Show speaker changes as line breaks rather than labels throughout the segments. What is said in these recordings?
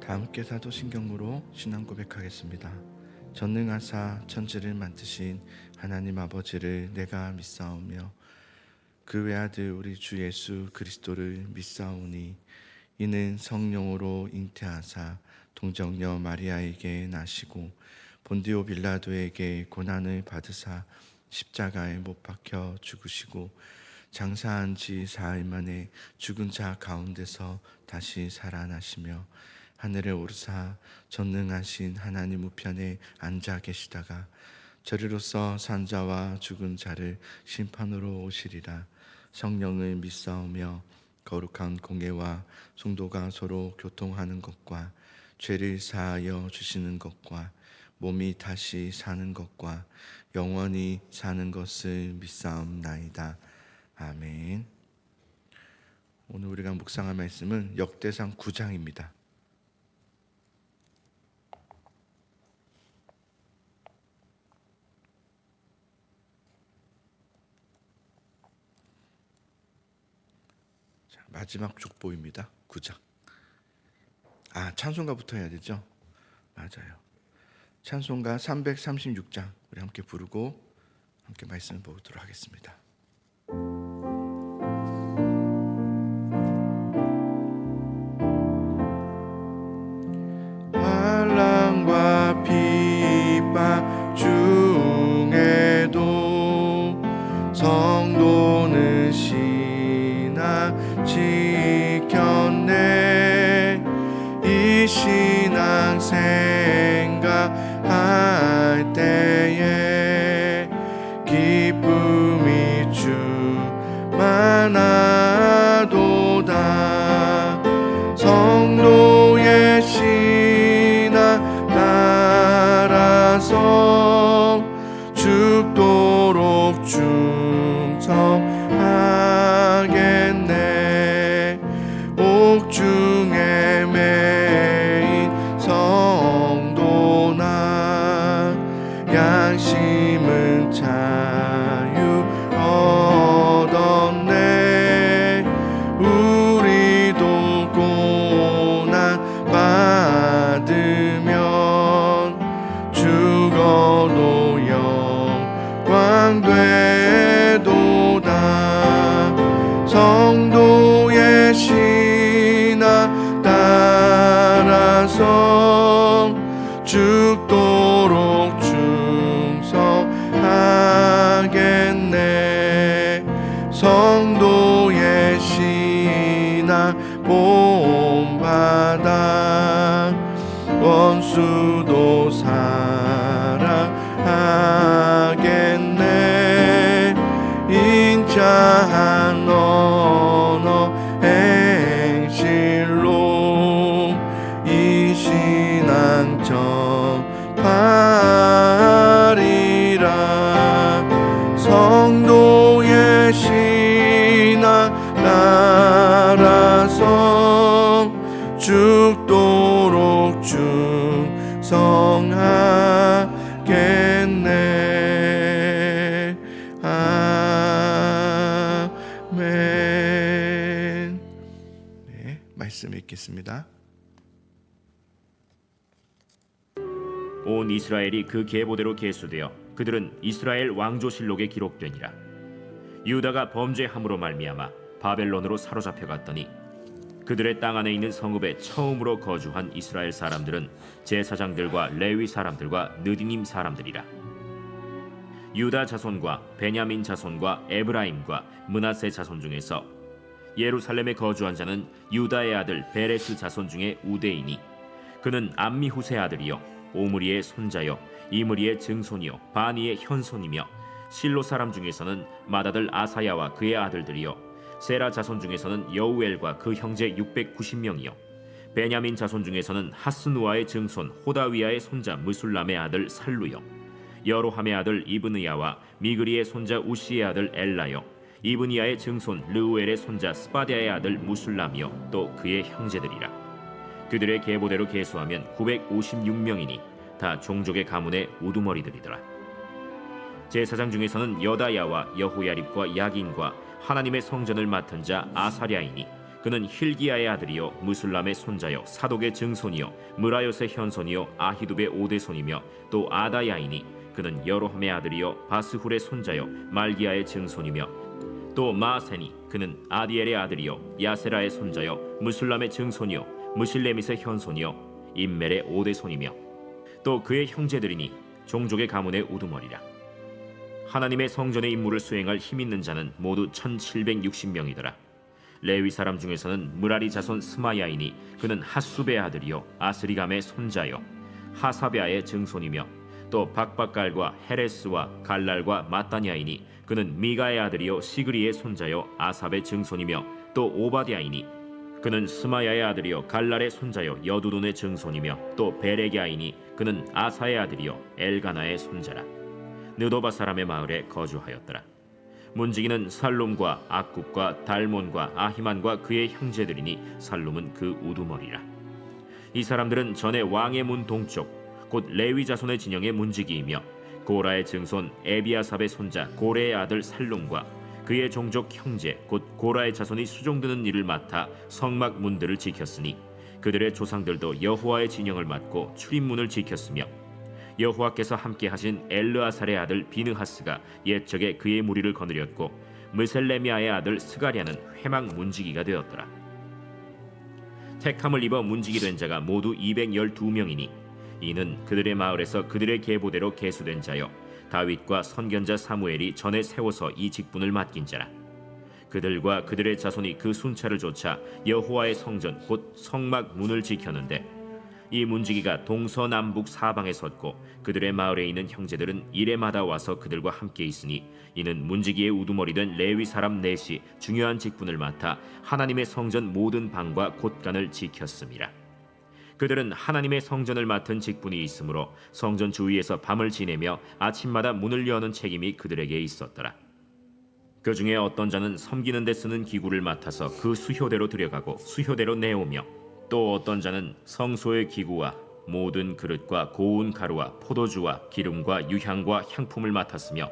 다 함께 사도신경으로 신앙 고백하겠습니다. 전능하사 천지를 만드신 하나님 아버지를 내가 믿사오며 그 외아들 우리 주 예수 그리스도를 믿사오니 이는 성령으로 잉태하사 동정녀 마리아에게 나시고 본디오 빌라도에게 고난을 받으사 십자가에 못 박혀 죽으시고 장사한 지 사흘 만에 죽은 자 가운데서 다시 살아나시며 하늘에 오르사 전능하신 하나님 우편에 앉아 계시다가 저리로서 산자와 죽은 자를 심판으로 오시리라. 성령을 믿사오며 거룩한 공예와 성도가 서로 교통하는 것과 죄를 사하여 주시는 것과 몸이 다시 사는 것과 영원히 사는 것을 믿사옵나이다. 아멘. 오늘 우리가 묵상할 말씀은 역대상 9장입니다. 마지막 족보입니다. 9장. 찬송가부터 해야 되죠? 맞아요. 찬송가 336장 우리 함께 부르고 함께 말씀을 보도록 하겠습니다. 환난과 핍박 중에도 성도는 지켰네. 이 신앙 생각할 때에 기쁨이 충만하도다. 성도의 신앙 따라서 죽도록 충성하겠네. 옥중에 매인 성도나 양심은 자유 얻었네. 우리도 고난 받으면 죽어도 영광 되도다. 성도의 신앙 따라서 죽도록 충성하겠네. 성도의 신앙 본받아 원수도 사랑하겠네. 인자한 언어 행실로 이 신앙 전파리라. 성도의 신앙 따라서 죽도록 충성하겠네. 아멘. 네, 말씀 읽겠습니다.
온 이스라엘이 그 계보대로 계수되어 그들은 이스라엘 왕조실록에 기록되니라. 유다가 범죄함으로 말미암아 바벨론으로 사로잡혀 갔더니 그들의 땅 안에 있는 성읍에 처음으로 거주한 이스라엘 사람들은 제사장들과 레위 사람들과 느디님 사람들이라. 유다 자손과 베냐민 자손과 에브라임과 므낫세 자손 중에서 예루살렘에 거주한 자는 유다의 아들 베레스 자손 중에 우대이니 그는 암미후세 아들이요 오므리의 손자요 이므리의 증손이요 바니의 현손이며 실로 사람 중에서는 맏아들 아사야와 그의 아들들이요 세라 자손 중에서는 여우엘과 그 형제 690명이요 베냐민 자손 중에서는 하스누아의 증손 호다위아의 손자 무술람의 아들 살루요 여로함의 아들 이브느야와 미그리의 손자 우시의 아들 엘라요 이브니야의 증손 르우엘의 손자 스바디아의 아들 무술람이요 또 그의 형제들이라. 그들의 계보대로 계수하면 956명이니 다 종족의 가문의 우두머리들이더라. 제사장 중에서는 여다야와 여호야립과 야긴과 하나님의 성전을 맡은 자 아사랴이니 그는 힐기야의 아들이요 무술람의 손자요 사독의 증손이요 무라요의 현손이요 아히두베의 오대손이며 또 아다야이니 그는 여로함의 아들이요 바스훌의 손자요 말기야의 증손이며 또 마세니 그는 아디엘의 아들이요 야세라의 손자요 무술람의 증손이요 무실레밋의 현손이요 임멜의 오대손이며 또 그의 형제들이니 종족의 가문의 우두머리라. 하나님의 성전의 임무를 수행할 힘 있는 자는 모두 1760명이더라. 레위 사람 중에서는 무라리 자손 스마야이니 그는 핫수베의 아들이요 아스리감의 손자요 하사베아의 증손이며 또 박박갈과 헤레스와 갈랄과 마따냐이니 그는 미가의 아들이요 시그리의 손자요 아삽의 증손이며 또 오바디아이니 그는 스마야의 아들이요 갈랄의 손자요 여두둔의 증손이며 또 베레기아이니 그는 아사의 아들이요 엘가나의 손자라. 느도바 사람의 마을에 거주하였더라. 문지기는 살룸과 악굽과 달몬과 아히만과 그의 형제들이니 살룸은 그 우두머리라. 이 사람들은 전에 왕의 문 동쪽 곧 레위 자손의 진영의 문지기이며 고라의 증손 에비아삽의 손자 고레의 아들 살룸과 그의 종족 형제 곧 고라의 자손이 수종드는 일을 맡아 성막 문들을 지켰으니 그들의 조상들도 여호와의 진영을 맡고 출입문을 지켰으며 여호와께서 함께 하신 엘르아살의 아들 비느하스가 옛적에 그의 무리를 거느렸고 무셀레미아의 아들 스가랴는 회막 문지기가 되었더라. 택함을 입어 문지기 된 자가 모두 212명이니 이는 그들의 마을에서 그들의 계보대로 계수된 자요 다윗과 선견자 사무엘이 전에 세워서 이 직분을 맡긴 자라. 그들과 그들의 자손이 그 순찰을 좇아 여호와의 성전 곧 성막 문을 지켰는데 이 문지기가 동서남북 사방에 섰고 그들의 마을에 있는 형제들은 이레마다 와서 그들과 함께 있으니 이는 문지기의 우두머리 된 레위 사람 넷이 중요한 직분을 맡아 하나님의 성전 모든 방과 곳간을 지켰음이라. 그들은 하나님의 성전을 맡은 직분이 있으므로 성전 주위에서 밤을 지내며 아침마다 문을 여는 책임이 그들에게 있었더라. 그 중에 어떤 자는 섬기는 데 쓰는 기구를 맡아서 그 수효대로 들여가고 수효대로 내오며 또 어떤 자는 성소의 기구와 모든 그릇과 고운 가루와 포도주와 기름과 유향과 향품을 맡았으며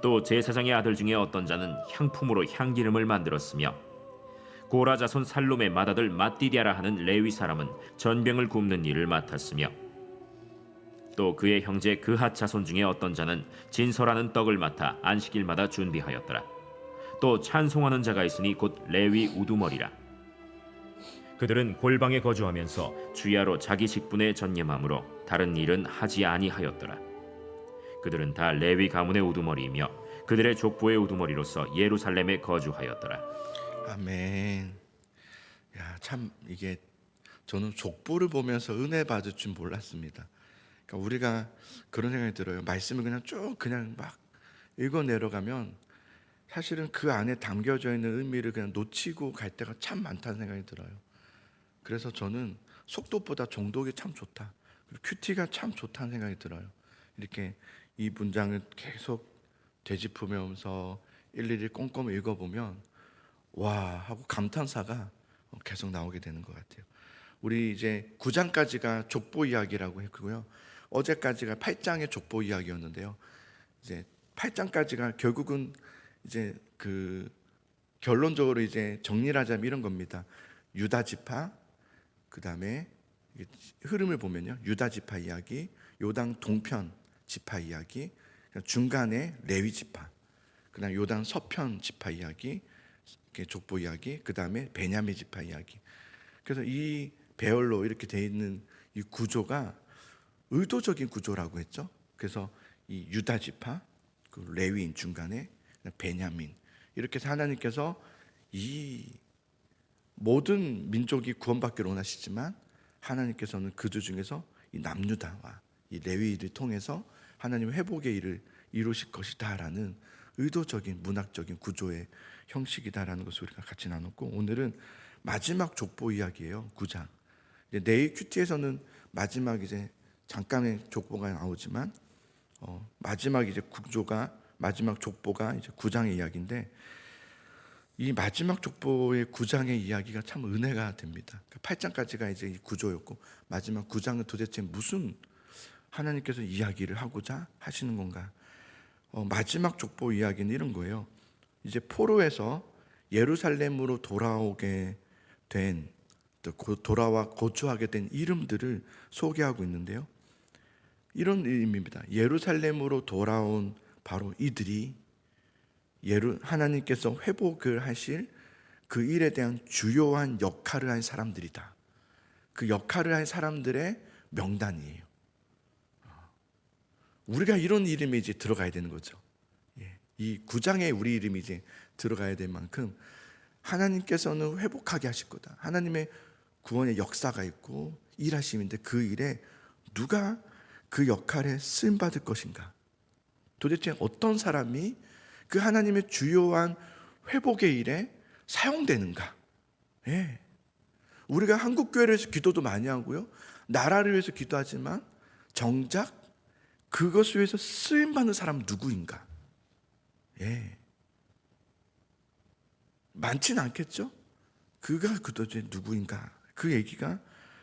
또 제사장의 아들 중에 어떤 자는 향품으로 향기름을 만들었으며 고라 자손 살룸의 맏아들 마띠디아라 하는 레위 사람은 전병을 굽는 일을 맡았으며 또 그의 형제 그핫 자손 중에 어떤 자는 진설하는 떡을 맡아 안식일마다 준비하였더라. 또 찬송하는 자가 있으니 곧 레위 우두머리라. 그들은 골방에 거주하면서 주야로 자기 직분에 전념함으로 다른 일은 하지 아니하였더라. 그들은 다 레위 가문의 우두머리이며 그들의 족보의 우두머리로서 예루살렘에 거주하였더라.
아멘. 야, 참 이게 저는 족보를 보면서 은혜 받을 줄 몰랐습니다. 그러니까 우리가 그런 생각이 들어요. 말씀을 그냥 쭉 그냥 막 읽어 내려가면 사실은 그 안에 담겨져 있는 의미를 그냥 놓치고 갈 때가 참 많다는 생각이 들어요. 그래서 저는 속독보다 정독이 참 좋다. 그리고 큐티가 참 좋다는 생각이 들어요. 이렇게 이 문장을 계속 되짚으면서 일일이 꼼꼼히 읽어보면 와 하고 감탄사가 계속 나오게 되는 것 같아요. 우리 이제 9장까지가 족보 이야기라고 했고요. 어제까지가 8장의 족보 이야기였는데요. 이제 8장까지가 결국은 이제 그 결론적으로 이제 정리를 하자면 이런 겁니다. 유다 지파, 그 다음에 흐름을 보면요, 유다 지파 이야기, 요당 동편 지파 이야기, 중간에 레위 지파, 그 다음에 요당 서편 지파 이야기, 족보 이야기, 그 다음에 베냐민 지파 이야기. 그래서 이 배열로 이렇게 되어 있는 이 구조가 의도적인 구조라고 했죠. 그래서 이 유다 지파, 그 레위인 중간에 베냐민, 이렇게 해서 하나님께서 이 모든 민족이 구원받기를 원하시지만 하나님께서는 그들 중에서 이 남유다와 이 레위를 통해서 하나님의 회복의 일을 이루실 것이다라는 의도적인 문학적인 구조의 형식이다라는 것을 우리가 같이 나눴고, 오늘은 마지막 족보 이야기예요. 9장. 내일 큐티에서는 마지막 이제 잠깐의 족보가 나오지만 마지막 이제 구조가 마지막 족보가 이제 9장의 이야기인데, 이 마지막 족보의 9장의 이야기가 참 은혜가 됩니다. 8장까지가 이제 이 구조였고 마지막 9장은 도대체 무슨 하나님께서 이야기를 하고자 하시는 건가? 마지막 족보 이야기는 이런 거예요. 이제 포로에서 예루살렘으로 돌아오게 된, 또 돌아와 거주하게 된 이름들을 소개하고 있는데요. 이런 의미입니다. 예루살렘으로 돌아온 바로 이들이 하나님께서 회복을 하실 그 일에 대한 주요한 역할을 한 사람들이다. 그 역할을 한 사람들의 명단이에요. 우리가 이런 이름이 이제 들어가야 되는 거죠. 이 9장에 우리 이름이 이제 들어가야 될 만큼 하나님께서는 회복하게 하실 거다. 하나님의 구원의 역사가 있고 일하심인데 그 일에 누가 그 역할에 쓰임 받을 것인가? 도대체 어떤 사람이 그 하나님의 주요한 회복의 일에 사용되는가? 예. 우리가 한국 교회를 위해서 기도도 많이 하고요, 나라를 위해서 기도하지만 정작 그것을 위해서 쓰임 받는 사람은 누구인가? 예. 많지는 않겠죠? 그가 도대체 누구인가? 그 얘기가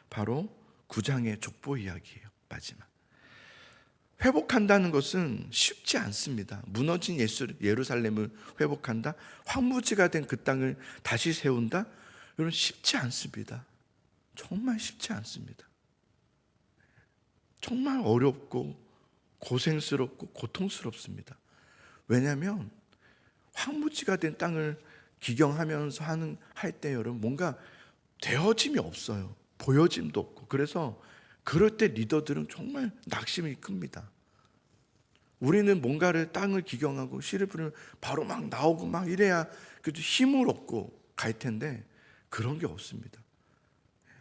바로 9장의 족보 이야기예요. 마지막. 회복한다는 것은 쉽지 않습니다. 무너진 예루살렘을 회복한다, 황무지가 된 그 땅을 다시 세운다, 이건 쉽지 않습니다. 정말 쉽지 않습니다. 정말 어렵고 고생스럽고 고통스럽습니다. 왜냐하면 황무지가 된 땅을 기경하면서 할 때 여러분 뭔가 되어짐이 없어요. 보여짐도 없고. 그래서 그럴 때 리더들은 정말 낙심이 큽니다. 우리는 뭔가를 땅을 기경하고 씨를 뿌리면 바로 막 나오고 막 이래야 그래도 힘을 얻고 갈 텐데 그런 게 없습니다.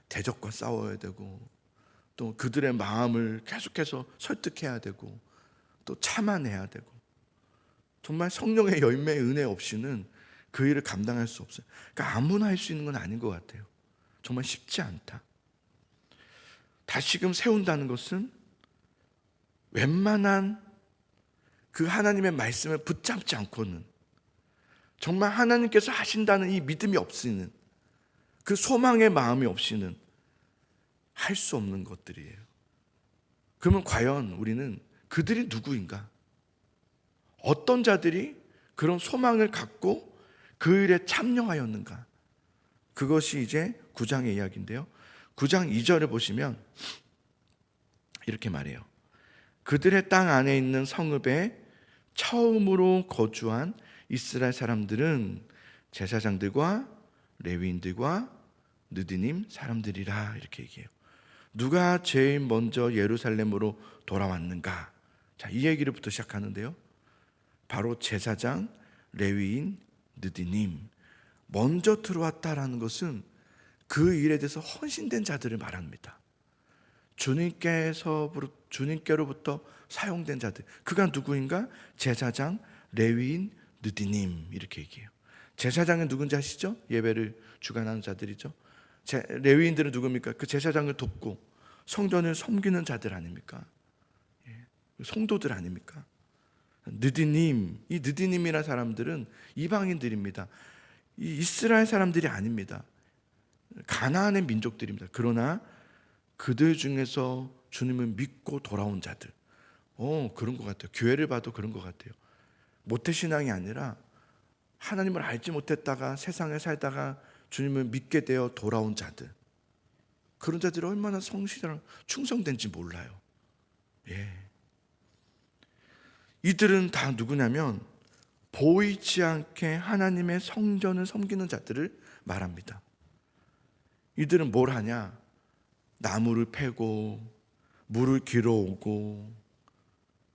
대적과 싸워야 되고, 또 그들의 마음을 계속해서 설득해야 되고, 또 참아내야 되고, 정말 성령의 열매의 은혜 없이는 그 일을 감당할 수 없어요. 그러니까 아무나 할 수 있는 건 아닌 것 같아요. 정말 쉽지 않다. 다시금 세운다는 것은 웬만한 그 하나님의 말씀을 붙잡지 않고는, 정말 하나님께서 하신다는 이 믿음이 없이는, 그 소망의 마음이 없이는 할 수 없는 것들이에요. 그러면 과연 우리는 그들이 누구인가? 어떤 자들이 그런 소망을 갖고 그 일에 참여하였는가? 그것이 이제 9장의 이야기인데요. 9장 2절을 보시면 이렇게 말해요. 그들의 땅 안에 있는 성읍에 처음으로 거주한 이스라엘 사람들은 제사장들과 레위인들과 느디님 사람들이라, 이렇게 얘기해요. 누가 제일 먼저 예루살렘으로 돌아왔는가? 자, 이 얘기부터 시작하는데요. 바로 제사장, 레위인, 느디님 먼저 들어왔다라는 것은 그 일에 대해서 헌신된 자들을 말합니다. 주님께로부터 사용된 자들. 그가 누구인가? 제사장, 레위인, 느디님, 이렇게 얘기해요. 제사장은 누군지 아시죠? 예배를 주관하는 자들이죠. 레위인들은 누굽니까? 그 제사장을 돕고 성전을 섬기는 자들 아닙니까? 성도들 아닙니까? 느디님, 이 느디님이라는 사람들은 이방인들입니다. 이 이스라엘 사람들이 아닙니다. 가나안의 민족들입니다. 그러나 그들 중에서 주님을 믿고 돌아온 자들. 그런 것 같아요. 교회를 봐도 그런 것 같아요. 모태신앙이 아니라 하나님을 알지 못했다가 세상에 살다가 주님을 믿게 되어 돌아온 자들. 그런 자들이 얼마나 성실하고 충성된지 몰라요. 예. 이들은 다 누구냐면 보이지 않게 하나님의 성전을 섬기는 자들을 말합니다. 이들은 뭘 하냐? 나무를 패고 물을 길어오고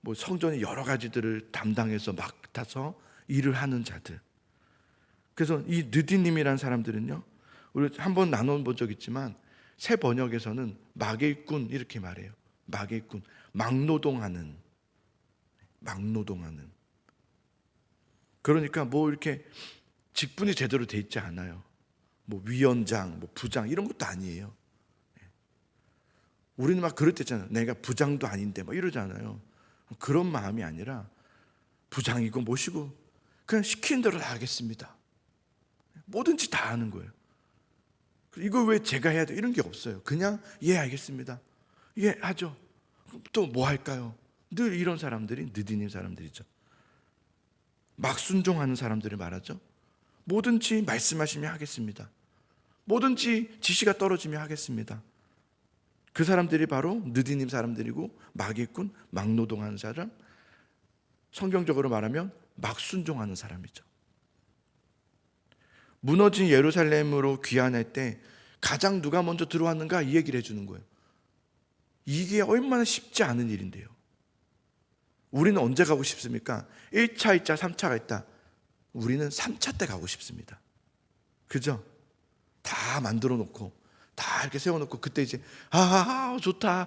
뭐 성전의 여러 가지들을 담당해서 맡아서 일을 하는 자들. 그래서 이 느디님이라는 사람들은요, 우리 한번 나눠본 적 있지만 새 번역에서는 마개꾼 이렇게 말해요. 마개꾼, 막노동하는. 그러니까 뭐 이렇게 직분이 제대로 돼 있지 않아요. 뭐 위원장, 뭐 부장 이런 것도 아니에요. 우리는 막 그럴 때 있잖아요. 내가 부장도 아닌데 막 이러잖아요. 그런 마음이 아니라 부장이고 모시고 그냥 시키는 대로 다 하겠습니다. 뭐든지 다 하는 거예요. 이거 왜 제가 해야 돼? 이런 게 없어요. 그냥 예 알겠습니다. 예 하죠. 또 뭐 할까요? 늘 이런 사람들이 느디님 사람들이죠. 막 순종하는 사람들을 말하죠. 뭐든지 말씀하시면 하겠습니다. 뭐든지 지시가 떨어지면 하겠습니다. 그 사람들이 바로 느디님 사람들이고 마귀꾼, 막노동하는 사람, 성경적으로 말하면 막 순종하는 사람이죠. 무너진 예루살렘으로 귀환할 때 가장 누가 먼저 들어왔는가 이 얘기를 해주는 거예요. 이게 얼마나 쉽지 않은 일인데요. 우리는 언제 가고 싶습니까? 1차, 2차, 3차가 있다. 우리는 3차 때 가고 싶습니다. 그죠? 다 만들어 놓고 다 이렇게 세워놓고 그때 이제 좋다,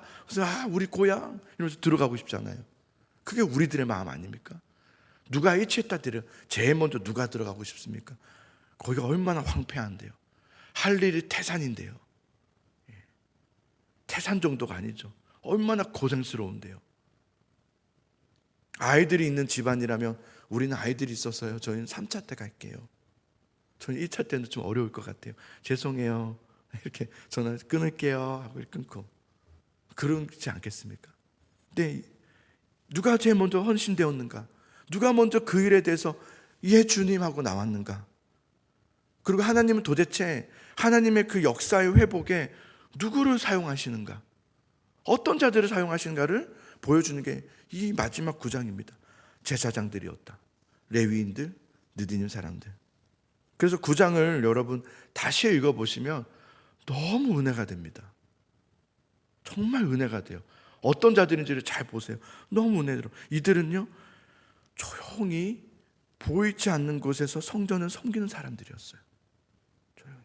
우리 고향 이러면서 들어가고 싶잖아요. 그게 우리들의 마음 아닙니까? 누가 1차 때 제일 먼저 누가 들어가고 싶습니까? 거기가 얼마나 황폐한데요. 할 일이 태산인데요. 태산 정도가 아니죠. 얼마나 고생스러운데요. 아이들이 있는 집안이라면 우리는 아이들이 있었어요. 저희는 3차 때 갈게요. 저는 1차 때는 좀 어려울 것 같아요. 죄송해요. 이렇게 전화 끊을게요 하고 이렇게 끊고 그러지 않겠습니까? 근데 누가 제일 먼저 헌신되었는가? 누가 먼저 그 일에 대해서 예 주님 하고 나왔는가? 그리고 하나님은 도대체 하나님의 그 역사의 회복에 누구를 사용하시는가? 어떤 자들을 사용하시는가를 보여주는 게 이 마지막 9장입니다. 제사장들이었다. 레위인들, 느디님 사람들. 그래서 9장을 여러분 다시 읽어보시면 너무 은혜가 됩니다. 정말 은혜가 돼요. 어떤 자들인지를 잘 보세요. 너무 은혜로. 이들은요 조용히 보이지 않는 곳에서 성전을 섬기는 사람들이었어요. 조용히.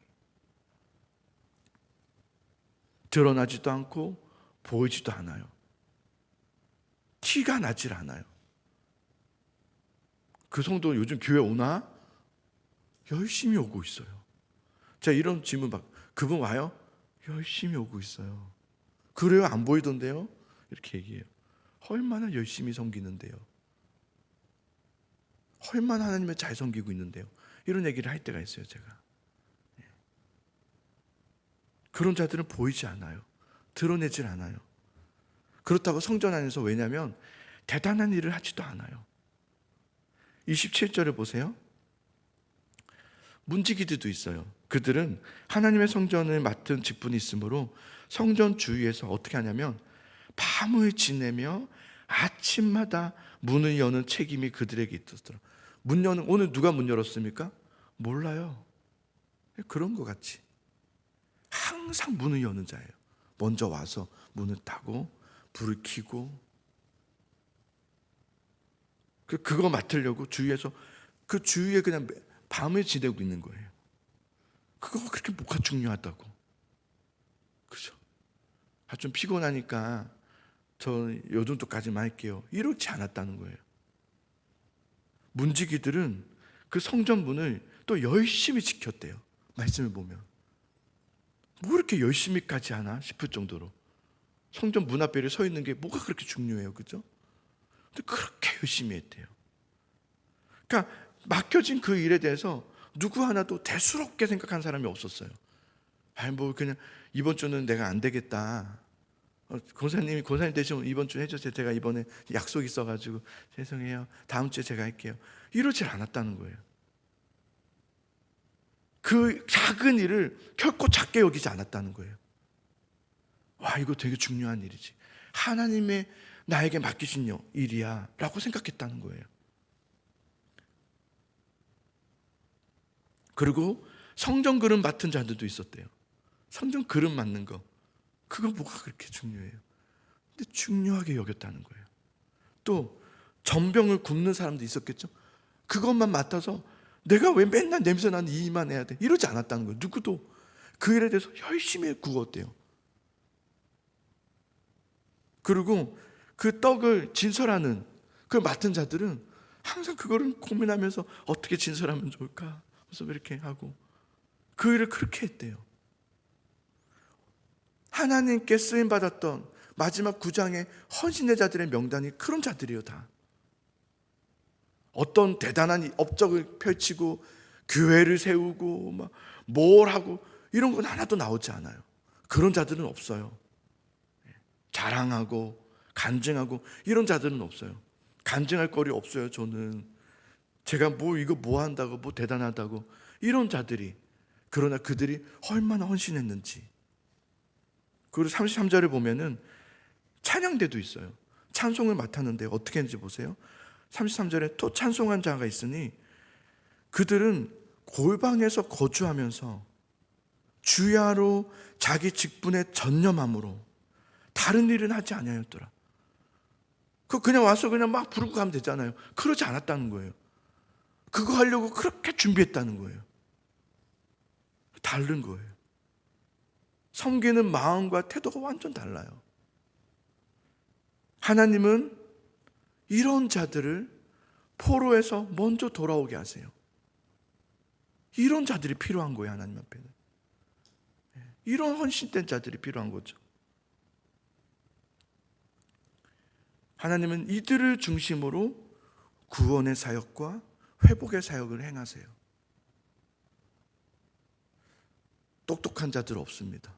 드러나지도 않고 보이지도 않아요. 티가 나질 않아요. 그 성도 요즘 교회 오나? 열심히 오고 있어요. 제가 이런 질문 그분 와요? 열심히 오고 있어요. 그래요? 안 보이던데요? 이렇게 얘기해요. 얼마나 열심히 섬기는데요. 얼마나 하나님을 잘 섬기고 있는데요. 이런 얘기를 할 때가 있어요, 제가. 그런 자들은 보이지 않아요. 드러내질 않아요. 그렇다고 성전 안에서 왜냐하면 대단한 일을 하지도 않아요. 27절을 보세요. 문지기들도 있어요. 그들은 하나님의 성전을 맡은 직분이 있으므로 성전 주위에서 어떻게 하냐면 밤을 지내며 아침마다 문을 여는 책임이 그들에게 있었더라. 오늘 누가 문 열었습니까? 몰라요. 그런 것 같이 항상 문을 여는 자예요. 먼저 와서 문을 따고 불을 켜고 그거 맡으려고 주위에서 그 주위에 그냥 밤을 지내고 있는 거예요. 그거 그렇게 뭐가 중요하다고. 그죠? 좀 피곤하니까 저 요 정도까지만 할게요. 이렇지 않았다는 거예요. 문지기들은 그 성전 문을 또 열심히 지켰대요. 말씀을 보면 뭐 이렇게 열심히까지 하나 싶을 정도로 성전 문 앞에 서 있는 게 뭐가 그렇게 중요해요, 그죠? 근데 그렇게 열심히 했대요. 그러니까 맡겨진 그 일에 대해서 누구 하나도 대수롭게 생각한 사람이 없었어요. 뭐 그냥 이번 주는 내가 안 되겠다. 권사님 대신 이번 주 해주세요. 제가 이번에 약속 있어가지고 죄송해요. 다음 주에 제가 할게요. 이러질 않았다는 거예요. 그 작은 일을 결코 작게 여기지 않았다는 거예요. 와, 이거 되게 중요한 일이지. 하나님의 나에게 맡기신 일이야 라고 생각했다는 거예요. 그리고 성전 그릇 맡은 자들도 있었대요. 성전 그릇 맡는 거, 그거 뭐가 그렇게 중요해요? 근데 중요하게 여겼다는 거예요. 또 전병을 굽는 사람도 있었겠죠. 그것만 맡아서 내가 왜 맨날 냄새 나는 이 일만 해야 돼, 이러지 않았다는 거예요. 누구도 그 일에 대해서 열심히 구웠대요. 그리고 그 떡을 진설하는 그 맡은 자들은 항상 그거를 고민하면서 어떻게 진설하면 좋을까, 그래서 이렇게 하고 그 일을 그렇게 했대요. 하나님께 쓰임받았던 마지막 9장의 헌신의 자들의 명단이 그런 자들이에요. 다 어떤 대단한 업적을 펼치고 교회를 세우고 막 뭘 하고 이런 건 하나도 나오지 않아요. 그런 자들은 없어요. 자랑하고 간증하고 이런 자들은 없어요. 간증할 거리 없어요. 저는 제가 이거 뭐 한다고 뭐 대단하다고 이런 자들이, 그러나 그들이 얼마나 헌신했는지. 그리고 33절에 보면은 찬양대도 있어요. 찬송을 맡았는데 어떻게 했는지 보세요. 33절에 또 찬송한 자가 있으니 그들은 골방에서 거주하면서 주야로 자기 직분에 전념함으로 다른 일은 하지 아니하였더라. 그냥 와서 그냥 막 부르고 가면 되잖아요. 그러지 않았다는 거예요. 그거 하려고 그렇게 준비했다는 거예요. 다른 거예요. 섬기는 마음과 태도가 완전 달라요. 하나님은 이런 자들을 포로에서 먼저 돌아오게 하세요. 이런 자들이 필요한 거예요. 하나님 앞에는 이런 헌신된 자들이 필요한 거죠. 하나님은 이들을 중심으로 구원의 사역과 회복의 사역을 행하세요. 똑똑한 자들 없습니다.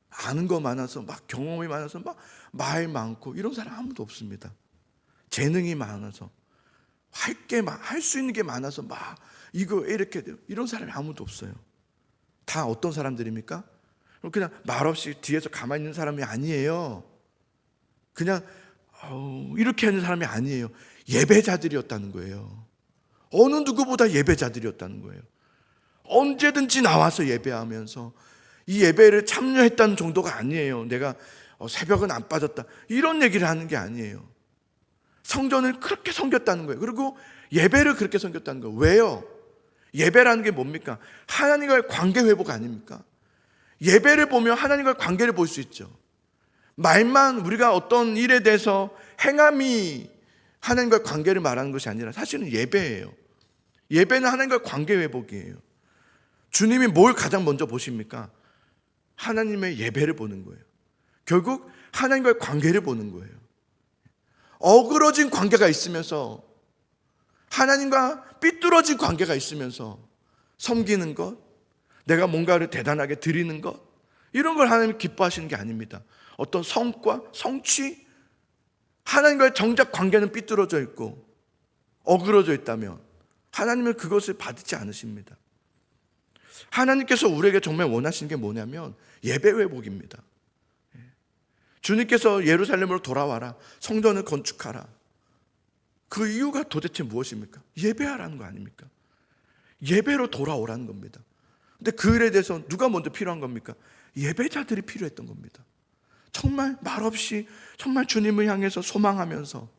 아는 거 많아서 막 경험이 많아서 막 말 많고 이런 사람 아무도 없습니다. 재능이 많아서 할 수 있는 게 많아서 막 이거 이렇게 돼요. 이런 사람이 아무도 없어요. 다 어떤 사람들입니까? 그냥 말없이 뒤에서 가만히 있는 사람이 아니에요. 그냥 이렇게 하는 사람이 아니에요. 예배자들이었다는 거예요. 어느 누구보다 예배자들이었다는 거예요. 언제든지 나와서 예배하면서 이 예배를 참여했다는 정도가 아니에요. 내가 새벽은 안 빠졌다 이런 얘기를 하는 게 아니에요. 성전을 그렇게 섬겼다는 거예요. 그리고 예배를 그렇게 섬겼다는 거예요. 왜요? 예배라는 게 뭡니까? 하나님과의 관계 회복 아닙니까? 예배를 보면 하나님과의 관계를 볼 수 있죠. 말만 우리가 어떤 일에 대해서 행함이 하나님과의 관계를 말하는 것이 아니라 사실은 예배예요. 예배는 하나님과의 관계 회복이에요. 주님이 뭘 가장 먼저 보십니까? 하나님의 예배를 보는 거예요. 결국 하나님과의 관계를 보는 거예요. 어그러진 관계가 있으면서, 하나님과 삐뚤어진 관계가 있으면서 섬기는 것, 내가 뭔가를 대단하게 드리는 것, 이런 걸 하나님이 기뻐하시는 게 아닙니다. 어떤 성과, 성취, 하나님과의 정작 관계는 삐뚤어져 있고 어그러져 있다면 하나님은 그것을 받지 않으십니다. 하나님께서 우리에게 정말 원하시는 게 뭐냐면 예배 회복입니다. 주님께서 예루살렘으로 돌아와라, 성전을 건축하라. 그 이유가 도대체 무엇입니까? 예배하라는 거 아닙니까? 예배로 돌아오라는 겁니다. 근데 그 일에 대해서 누가 먼저 필요한 겁니까? 예배자들이 필요했던 겁니다. 정말 말없이 정말 주님을 향해서 소망하면서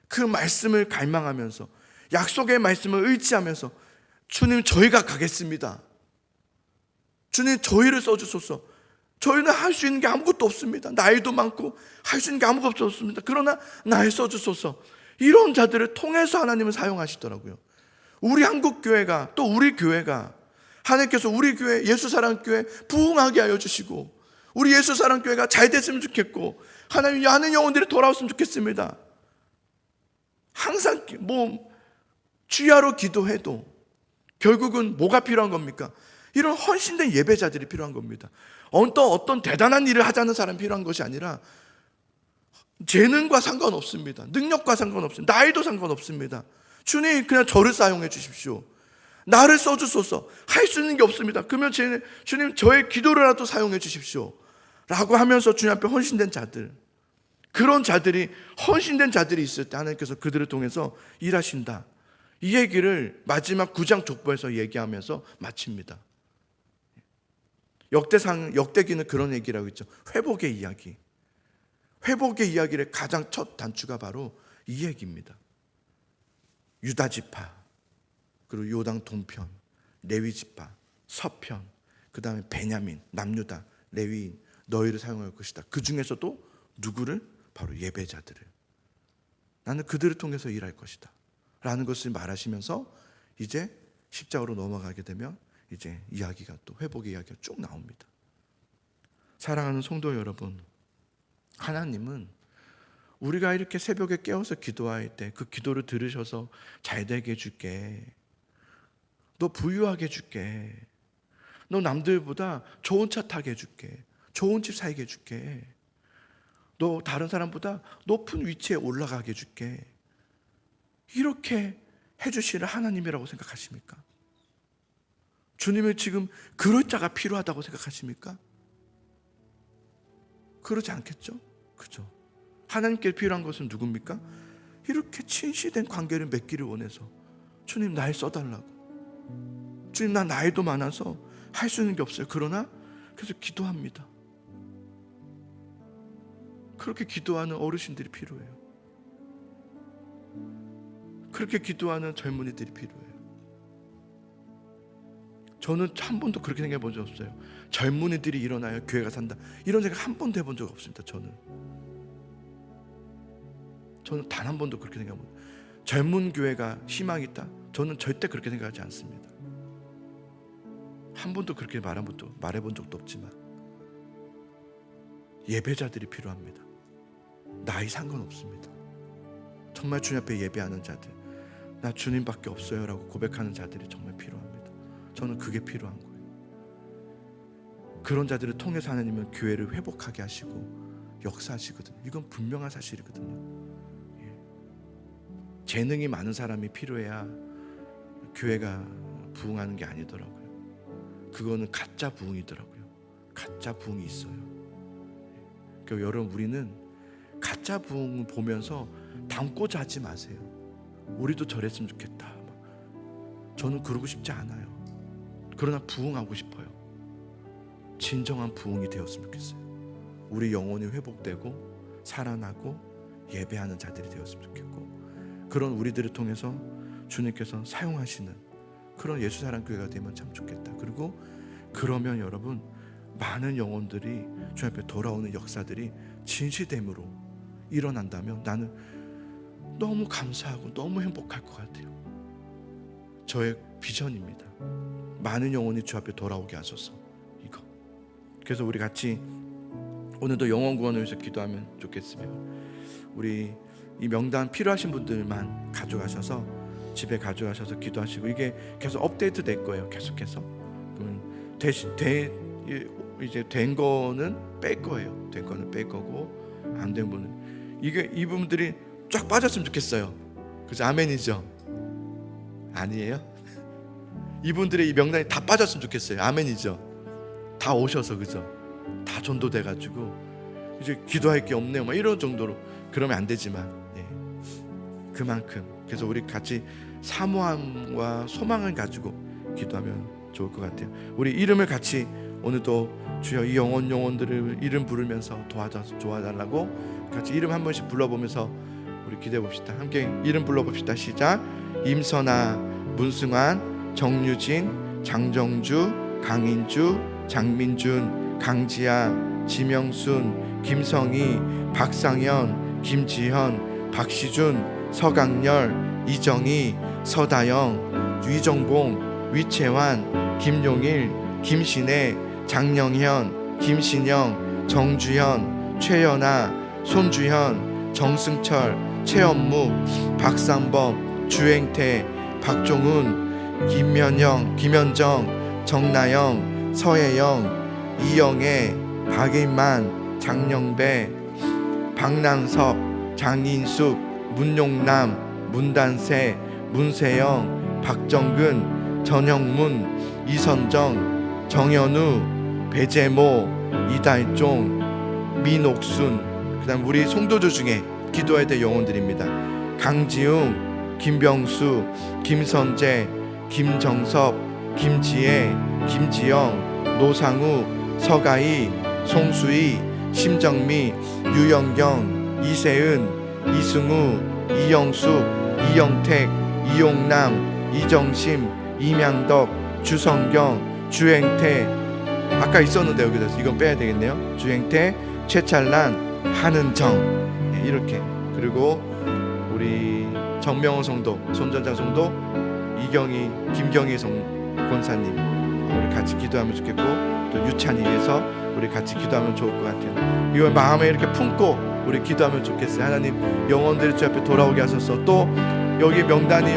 그 말씀을 갈망하면서 약속의 말씀을 의지하면서 주님 저희가 가겠습니다. 주님 저희를 써주소서. 저희는 할 수 있는 게 아무것도 없습니다. 나이도 많고 할 수 있는 게 아무것도 없습니다. 그러나 날 써주소서. 이런 자들을 통해서 하나님은 사용하시더라고요. 우리 한국교회가, 또 우리 교회가, 하나님께서 우리 교회 예수사랑교회 부흥하게 하여 주시고 우리 예수사랑교회가 잘 됐으면 좋겠고 하나님 많은 영혼들이 돌아왔으면 좋겠습니다. 항상 주야로 기도해도 결국은 뭐가 필요한 겁니까? 이런 헌신된 예배자들이 필요한 겁니다. 어떤 대단한 일을 하자는 사람이 필요한 것이 아니라 재능과 상관없습니다. 능력과 상관없습니다. 나이도 상관없습니다. 주님 그냥 저를 사용해 주십시오. 나를 써주소서. 할 수 있는 게 없습니다. 그러면 주님 저의 기도를라도 사용해 주십시오 라고 하면서 주님 앞에 헌신된 자들, 그런 자들이, 헌신된 자들이 있을 때 하나님께서 그들을 통해서 일하신다. 이 얘기를 마지막 9장 족보에서 얘기하면서 마칩니다. 역대기는 그런 얘기라고 했죠. 회복의 이야기. 회복의 이야기를 가장 첫 단추가 바로 이 얘기입니다. 유다 지파, 그리고 요당 동편, 레위 지파, 서편, 그 다음에 베냐민, 남유다, 레위인, 너희를 사용할 것이다. 그 중에서도 누구를? 바로 예배자들을. 나는 그들을 통해서 일할 것이다 라는 것을 말하시면서 이제 10장으로 넘어가게 되면 이제 이야기가, 또 회복의 이야기가 쭉 나옵니다. 사랑하는 성도 여러분, 하나님은 우리가 이렇게 새벽에 깨어서 기도할 때 그 기도를 들으셔서 잘 되게 해줄게, 너 부유하게 해줄게, 너 남들보다 좋은 차 타게 해줄게, 좋은 집 살게 해줄게, 너 다른 사람보다 높은 위치에 올라가게 해줄게, 이렇게 해주시는 하나님이라고 생각하십니까? 주님은 지금 그럴 자가 필요하다고 생각하십니까? 그러지 않겠죠? 그죠? 하나님께 필요한 것은 누굽니까? 이렇게 진실된 관계를 맺기를 원해서 주님 날 써달라고. 주님 나 나이도 많아서 할 수 있는 게 없어요. 그러나 그래서 기도합니다. 그렇게 기도하는 어르신들이 필요해요. 그렇게 기도하는 젊은이들이 필요해요. 저는 한 번도 그렇게 생각해 본 적 없어요. 젊은이들이 일어나야 교회가 산다, 이런 생각 한 번도 해본 적 없습니다. 저는 단 한 번도 그렇게 생각해 본 적. 젊은 교회가 희망이 있다, 저는 절대 그렇게 생각하지 않습니다. 한 번도 그렇게 말해본 적도 없지만 예배자들이 필요합니다. 나이 상관없습니다. 정말 주님 앞에 예배하는 자들, 나 주님밖에 없어요 라고 고백하는 자들이 정말 필요합니다. 저는 그게 필요한 거예요. 그런 자들을 통해서 하나님은 교회를 회복하게 하시고 역사하시거든요. 이건 분명한 사실이거든요. 재능이 많은 사람이 필요해야 교회가 부흥하는 게 아니더라고요. 그거는 가짜 부흥이더라고요. 가짜 부흥이 있어요. 그러니까 여러분, 우리는 가짜 부흥을 보면서 담고자 하지 마세요. 우리도 저랬으면 좋겠다. 저는 그러고 싶지 않아요. 그러나 부흥하고 싶어요. 진정한 부흥이 되었으면 좋겠어요. 우리 영혼이 회복되고 살아나고 예배하는 자들이 되었으면 좋겠고, 그런 우리들을 통해서 주님께서 사용하시는 그런 예수사랑교회가 되면 참 좋겠다. 그리고 그러면 여러분, 많은 영혼들이 주님 앞에 돌아오는 역사들이 진실됨으로 일어난다면 나는 너무 감사하고 너무 행복할 것 같아요. 저의 비전입니다. 많은 영혼이 주 앞에 돌아오게 하소서. 이거. 그래서 우리 같이 오늘도 영혼 구원을 위해서 기도하면 좋겠으며, 우리 이 명단 필요하신 분들만 가져가셔서 집에 가져가셔서 기도하시고, 이게 계속 업데이트 될 거예요. 계속해서. 이제 된 거는 뺄 거예요. 된 거는 뺄 거고, 안 된 분은 이분들이 쫙 빠졌으면 좋겠어요. 그죠? 아멘이죠? 아니에요? 이분들의 이 명단이 다 빠졌으면 좋겠어요. 아멘이죠? 다 오셔서, 그죠? 다 전도돼가지고 이제 기도할 게 없네요, 막 이런 정도로. 그러면 안 되지만, 그만큼. 그래서 우리 같이 사모함과 소망을 가지고 기도하면 좋을 것 같아요. 우리 이름을 같이 오늘도 주여 이 영혼들을 이름 부르면서 도와달라고 같이 이름 한 번씩 불러보면서 우리 기도해 봅시다. 함께 이름 불러봅시다. 시작. 임선아, 문승환, 정유진, 장정주, 강인주, 장민준, 강지아, 지명순, 김성희, 박상현, 김지현, 박시준, 서강렬, 이정희, 서다영, 위정봉, 위채환, 김용일, 김신혜, 장영현, 김신영, 정주현, 최연아, 손주현, 정승철, 최연무, 박상범, 주행태, 박종훈, 김현영, 김현정, 정나영, 서혜영, 이영애, 박일만, 장영배, 박남석, 장인숙, 문용남, 문단세, 문세영, 박정근, 전형문, 이선정, 정현우, 배재모, 이달종, 민옥순, 그 다음 우리 송도주 중에 기도해야 될 영혼들입니다. 강지웅, 김병수, 김선재, 김정섭, 김지혜, 김지영, 노상우, 서가희, 송수희, 심정미, 유영경, 이세은, 이승우, 이영숙, 이영택, 이용남, 이정심, 이명덕, 주성경, 주행태, 아까 있었는데 여기서 이건 빼야 되겠네요. 주행태, 최찬란, 한은정, 이렇게. 그리고 우리 정명호 성도, 손전자 성도, 이경희, 김경희 권사님, 우리 같이 기도하면 좋겠고, 또 유찬이 위해서 우리 같이 기도하면 좋을 것 같아요. 이걸 마음에 이렇게 품고 우리 기도하면 좋겠어요. 하나님, 영혼들이 주 앞에 돌아오게 하소서. 또 여기 명단이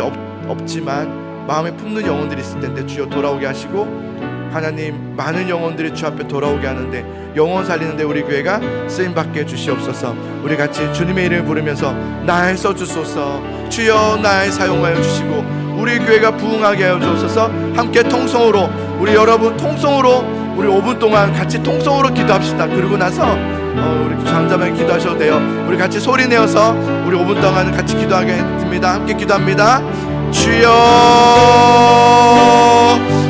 없지만 마음에 품는 영혼들이 있을 텐데 주여 돌아오게 하시고, 하나님 많은 영혼들이 주 앞에 돌아오게 하는데 영혼 살리는데 우리 교회가 쓰임받게 해주시옵소서. 우리 같이 주님의 이름을 부르면서 날 써주소서. 주여 날 사용하여 주시고 우리 교회가 부흥하게 하여 주옵소서. 함께 통성으로 우리 여러분 통성으로 우리 5분 동안 같이 통성으로 기도합시다. 그러고 나서 우리 잠잠하게 기도하셔도 돼요. 우리 같이 소리 내어서 우리 5분 동안 같이 기도하겠습니다. 함께 기도합니다. 주여,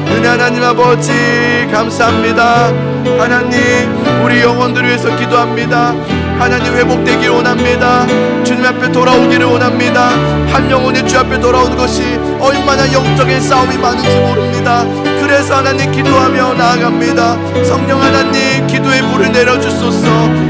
은혜 하나님 아버지 감사합니다. 하나님, 우리 영혼들을 위해서 기도합니다. 하나님, 회복되기를 원합니다. 주님 앞에 돌아오기를 원합니다. 한 영혼이 주 앞에 돌아오는 것이 얼마나 영적인 싸움이 많은지 모릅니다. 그래서 하나님 기도하며 나아갑니다. 성령 하나님, 기도의 불을 내려주소서.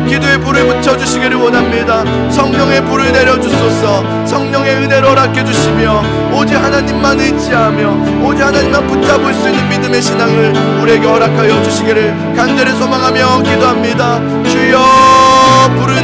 기도의 불을 붙여주시기를 원합니다. 성령의 불을 내려주소서. 성령의 은혜를 허락해 주시며 오직 하나님만 의지하며 오직 하나님만 붙잡을 수 있는 믿음의 신앙을 우리에게 허락하여 주시기를 간절히 소망하며 기도합니다. 주여, 불을